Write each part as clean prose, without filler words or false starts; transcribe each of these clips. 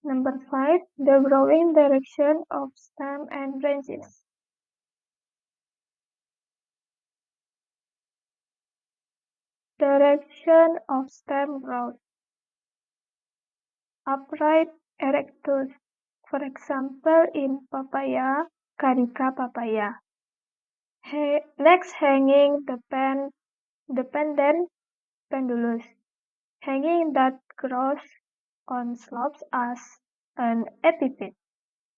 Number 5. The growing direction of stem and branches. Direction of stem growth. Upright, erectus. For example, in papaya, Carica papaya. Next, hanging dependent pendulous. Hanging that grows on slopes as an epiphyte.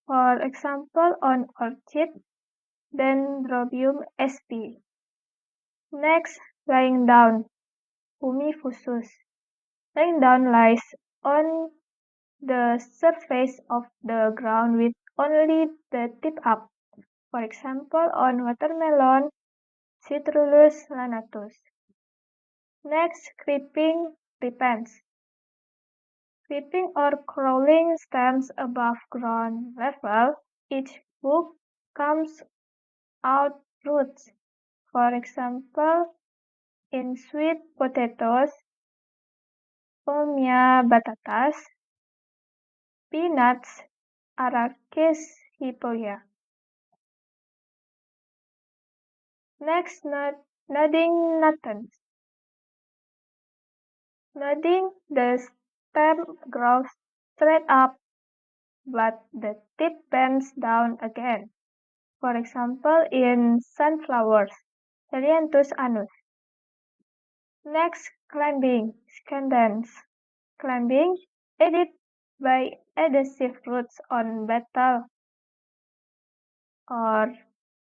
For example, on orchid, Dendrobium sp. Next, lying down, Humifusus. Lying down lies on the surface of the ground with only the tip up. For example, on watermelon, Citrullus lanatus. Next, creeping repens. Creeping or crawling stems above ground level. Each hook comes out roots. For example, in sweet potatoes, Palmia batatas, peanuts, Arachis hypoea. Next, nodding nuttons. Nodding, the stem grows straight up, but the tip bends down again. For example, in sunflowers, Helianthus anus. Next, climbing, scandens. Climbing, aided by adhesive roots on betel or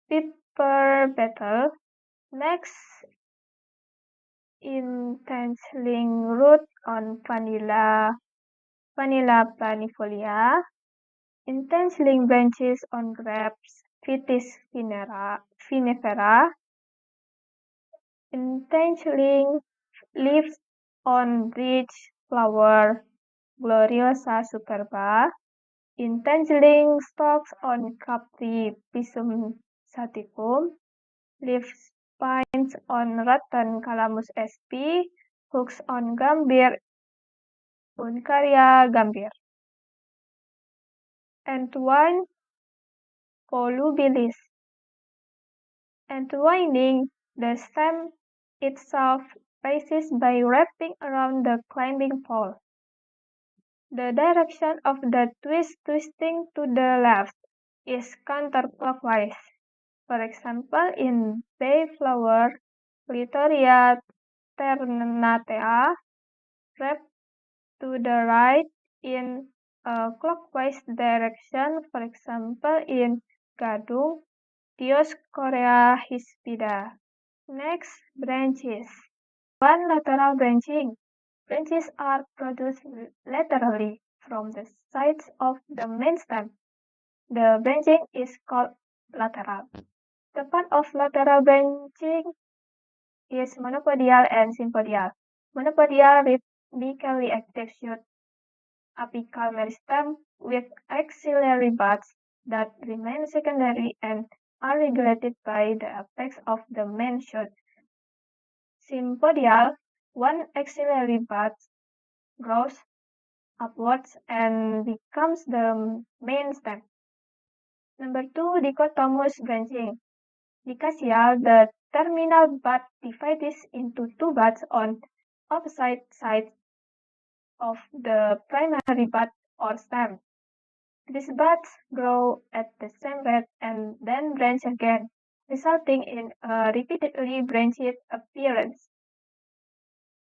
pepper betel. Next, entangling root on Vanilla planifolia. Entangling branches on grapes, Vitis vinifera. Entangling leaves on rich flower, Gloriosa superba. Entangling stalks on Capri pisum sativum. Leaf spines on rattan Calamus sp. Hooks on gambir, Uncaria gambir. Entwine, volubilis. Entwining, the stem itself rises by wrapping around the climbing pole. The direction of the twisting to the left is counterclockwise. For example, in bayflower, Clitoria ternatea, wrap to the right in a clockwise direction. For example, in gadung, Dioscorea hispida. Next, branches. 1. Lateral branching. Branches are produced laterally from the sides of the main stem. The branching is called lateral. The part of lateral branching is monopodial and sympodial. Monopodial rhythmically active shoot apical meristem with axillary buds that remain secondary and are regulated by the apex of the main shoot. Sympodial, one axillary bud grows upwards and becomes the main stem. Number 2, dichotomous branching. Dicacial, the terminal bud divides into two buds on opposite sides of the primary bud or stem. These buds grow at the same rate and then branch again, resulting in a repeatedly branched appearance.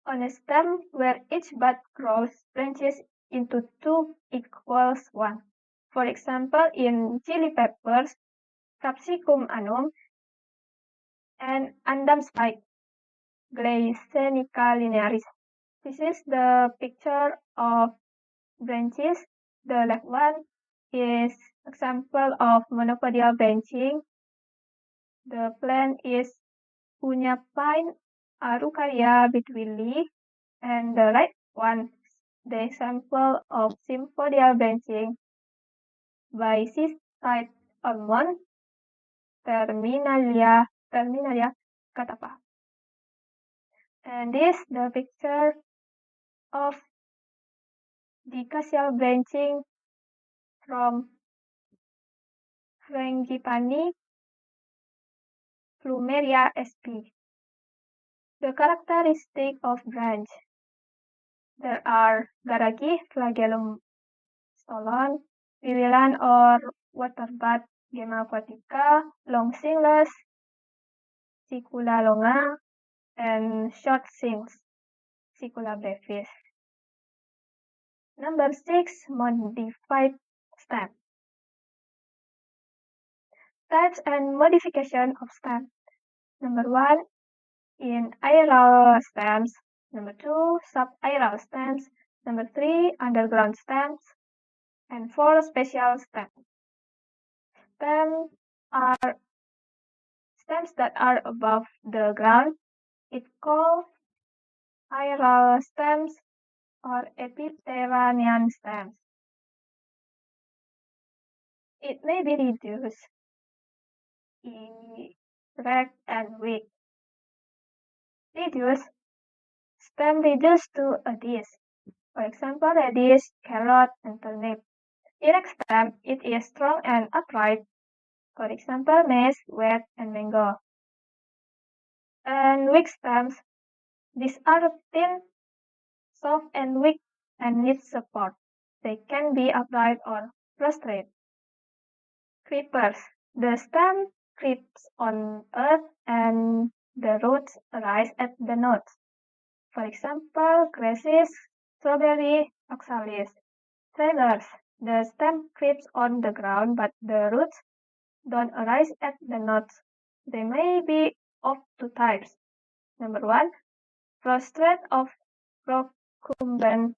On a stem where each bud grows branches into 2 equals 1. For example, in chili peppers, Capsicum annum and Andam spike, Glycenica linearis. This is the picture of branches. The left one is example of monopodial branching. The plant is punya pine Araucaria between leaf, and the right one, the example of sympodial branching by seaside almond, Terminalia catapa. And this the picture of dicacial branching from Frangipani plumeria sp. The characteristic of branch. There are Garagi, Flagellum stolon, Vigilan or waterbutt, Gemma aquatica, long shingless, Sicula longa, and short shings, Sicula brevis. Number 6, modified stem. Types and modification of stem. Number 1, in aerial stems. Number 2, subaerial stems. Number 3, underground stems. And 4, special stems. Stems are stems that are above the ground. It's called aerial stems or epipteranian stems. It may be reduced, erect, and weak. Reduced, stem reduced to a disc. For example, radish, carrot, and turnip. Erect stem, it is strong and upright. For example, maize, wheat, and mango. And weak stems, these are thin, soft, and weak and need support. They can be upright or prostrate. Creepers. The stem creeps on earth and the roots rise at the nodes. For example, grasses, strawberry, oxalis. Trailers. The stem creeps on the ground but the roots don't arise at the nodes. They may be of two types. Number 1, prostrate of procumbent.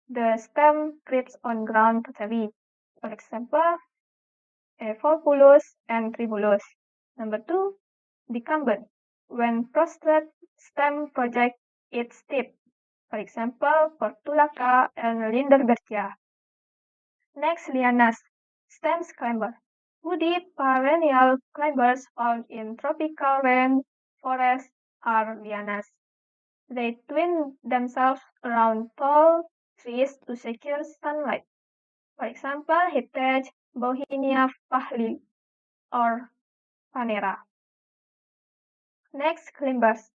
The stem creeps on ground totally. For example, Volpulus and Tribulus. Number 2, decumbent. When prostrate stem project its tip. For example, Portulaca and Linderbergia. Next, lianas. Stems climber. Woody perennial climbers found in tropical rain forests are lianas. They twine themselves around tall trees to secure sunlight. For example, Hittite, Bauhinia fahli, or Panera. Next, climbers.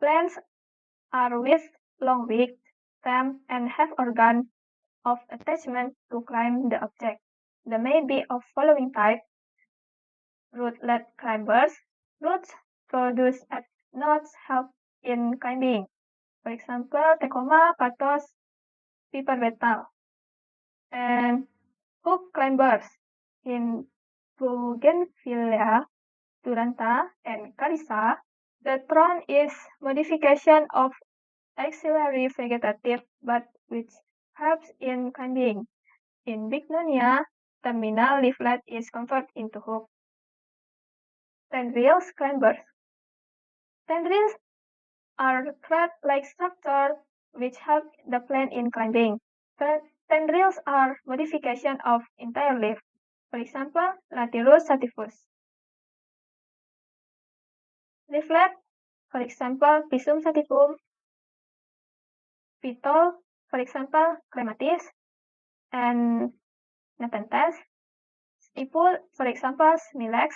Plants are with long beak, stem, and have organs of attachment to climb the object. They may be of following type: rootlet climbers. Roots produced at nodes help in climbing. For example, Tecoma, Patos, Piperbetal. And hook climbers in Bougainvillea, Duranta, and Carissa. The tron is modification of axillary vegetative bud which helps in climbing. In Bignonia, terminal leaflet is converted into hook. Tendrils climbers. Tendrils are thread-like structures which help the plant in climbing. Tendrils are modification of entire leaf. For example, Lathyrus sativus. Leaflet, for example, Pisum sativum. Petals, for example, Clematis and Nepenthes. Stipule, for example, Smilex.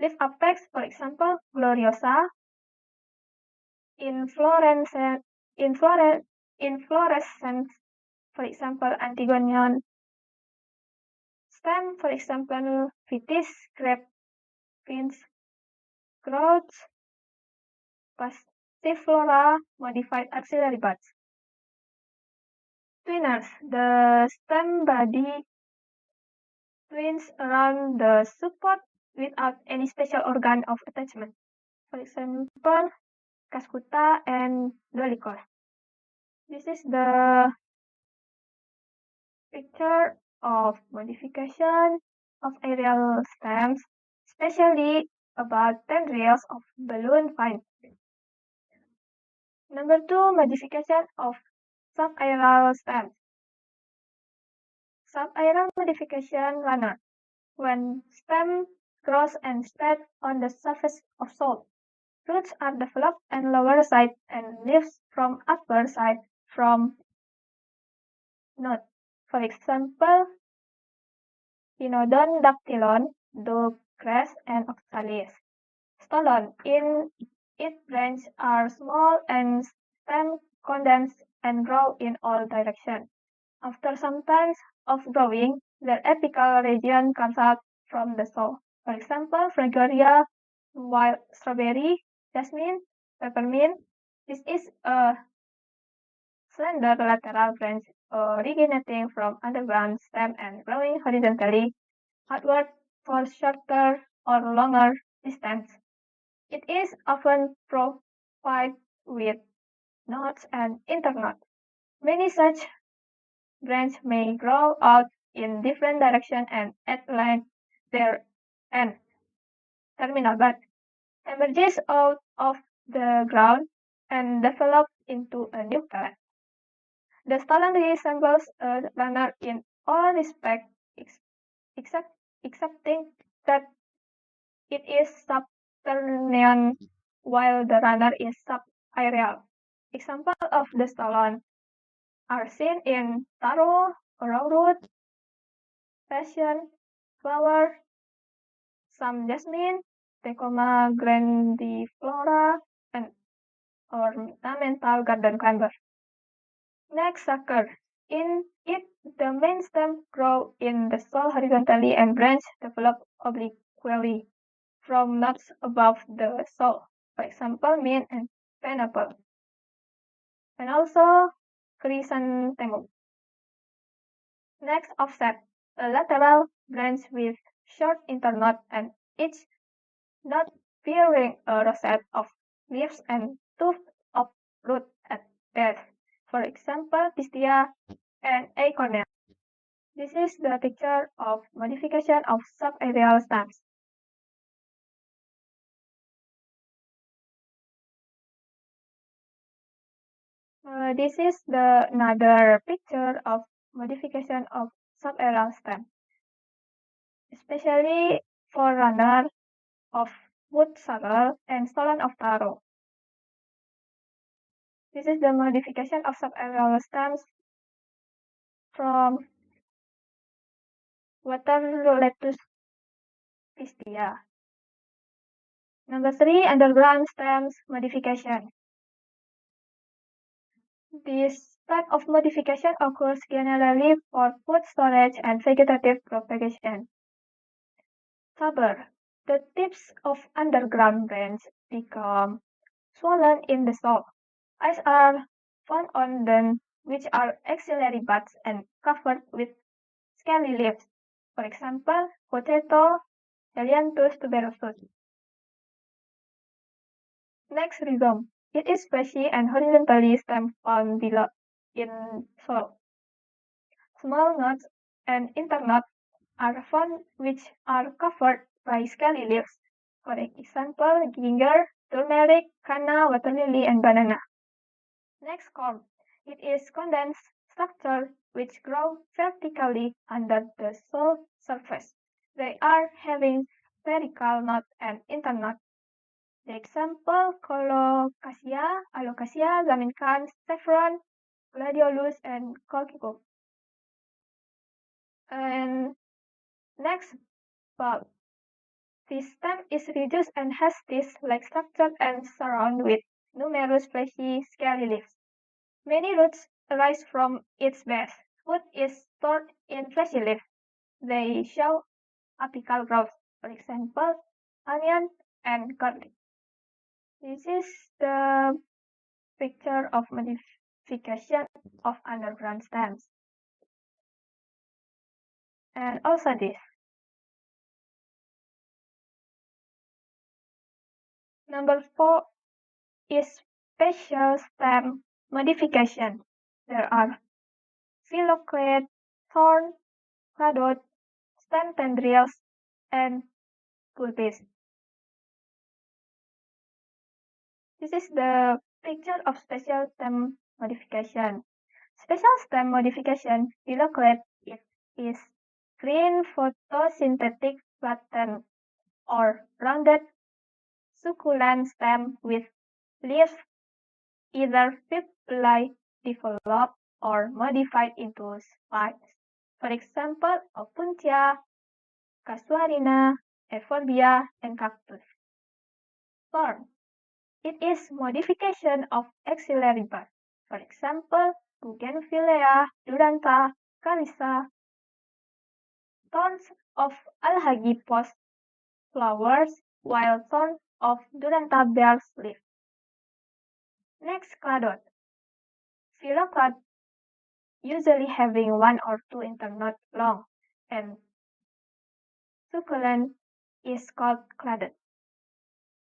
Leaf apex, for example, Gloriosa. Inflorescence, for example, Antigonion. Stem, for example, Vitis, grape, pins, growths, Passiflora, modified axillary buds. Twinners, the stem body twins around the support without any special organ of attachment. For example, Cascuta and Dolichos. This is the picture of modification of aerial stems, especially about tendrils of balloon vine. Number 2, modification of subaerial stems. Subaerial modification runner. When stem grows and spread on the surface of soil, roots are developed on lower side and leaves from upper side from node. For example, Pinodon dactylon, Douglas and oxalis. Stolon in its branches are small and stem condense and grow in all directions. After some time of growing, their apical region comes out from the soil. For example, Fragaria, wild strawberry, jasmine, peppermint. This is a slender lateral branch originating from underground stem and growing horizontally outward for shorter or longer distance. It is often provided with nodes and internodes. Many such branches may grow out in different directions and at length their end terminal bud emerges out of the ground and develops into a new plant. The stolon resembles a runner in all respects except excepting that it is subterranean while the runner is subaerial. Examples of the stolon are seen in taro, arrowroot, passion flower, some jasmine, Tecoma grandiflora, and ornamental garden climber. Next, sucker. In it, the main stem grows in the soil horizontally and branch develop obliquely from nodes above the soil. For example, mint and pineapple. And also chrysanthemum. Next, offset. A lateral branch with short internode and each node bearing a rosette of leaves and tufts of root at base. For example, pistia and acorn. This is the picture of modification of subaerial stems. This is another picture of modification of subaerial stem, especially for runner of wood sorrel and stolon of taro. This is the modification of subaerial stems from Waterlettuce pistia. Number 3, underground stems modification. This type of modification occurs generally for food storage and vegetative propagation. Tuber. The tips of underground branches become swollen in the soil. Eyes are found on them, which are axillary buds and covered with scaly leaves. For example, potato, Helianthus tuberosus. Next, rhizome. It is fleshy and horizontally stem found below in soil. Small nodes and internodes are found which are covered by scaly leaves. For example, ginger, turmeric, canna, water lily, and banana. Next, corm. It is condensed structure which grow vertically under the soil surface. They are having spherical node and internode. The example, Colocasia, Alocasia, Zaminkan, Saffron, Gladiolus, and Colchicum. And next, bulb. The stem is reduced and has this-like structure and surrounded with numerous fleshy, scaly leaves. Many roots arise from its base. Food is stored in fleshy leaves. They show apical growth, for example, onion and garlic. This is the picture of modification of underground stems. And also this. Number 4 is special stem modification. There are phylloclade, thorn, rhadot, stem tendrils, and bulbis. This is the picture of special stem modification. Special stem modification, phylloclade, is green photosynthetic flattened or rounded succulent stem with leaves either fibulae developed or modified into spikes. For example, opuntia, Casuarina, Euphorbia, and Cactus. Thorn. It is modification of axillary bud. For example, Bougainvillea duranta calisa. Thorns of Alhagippos flowers, while thorns of Duranta bears leaf. Next, cladode. Phylloclad, usually having one or two internodes long and succulent, is called cladode.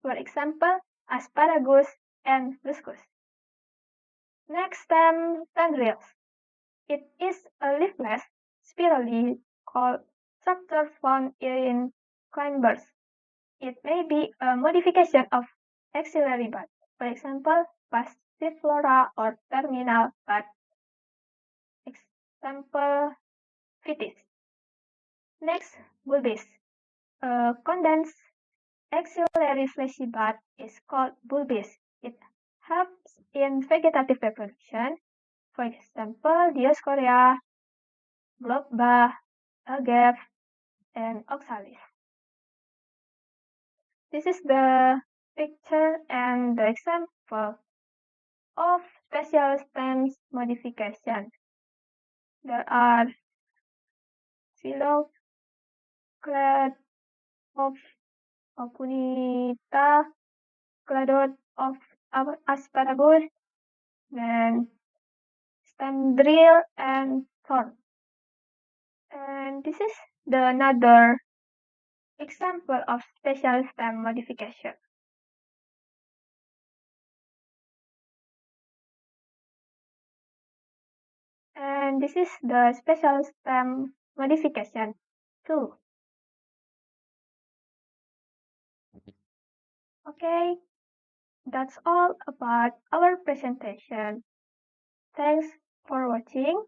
For example, asparagus and hibiscus. Next, stem tendrils. It is a leafless, spirally called structure found in climbers. It may be a modification of axillary bud, for example, passiflora or terminal bud. Example, vitis. Next, bulbis. A condensed axillary fleshy bud is called bulbis. It helps in vegetative reproduction. For example, Dioscorea, Blobba, Agave, and Oxalis. This is the picture and the example of special stems modification. There are Phylloclad of Opunita, Cladode of Asparagus, then stem drill and thorn. And this is the another example of special stem modification. And this is the special stem modification too. Okay, that's all about our presentation. Thanks for watching.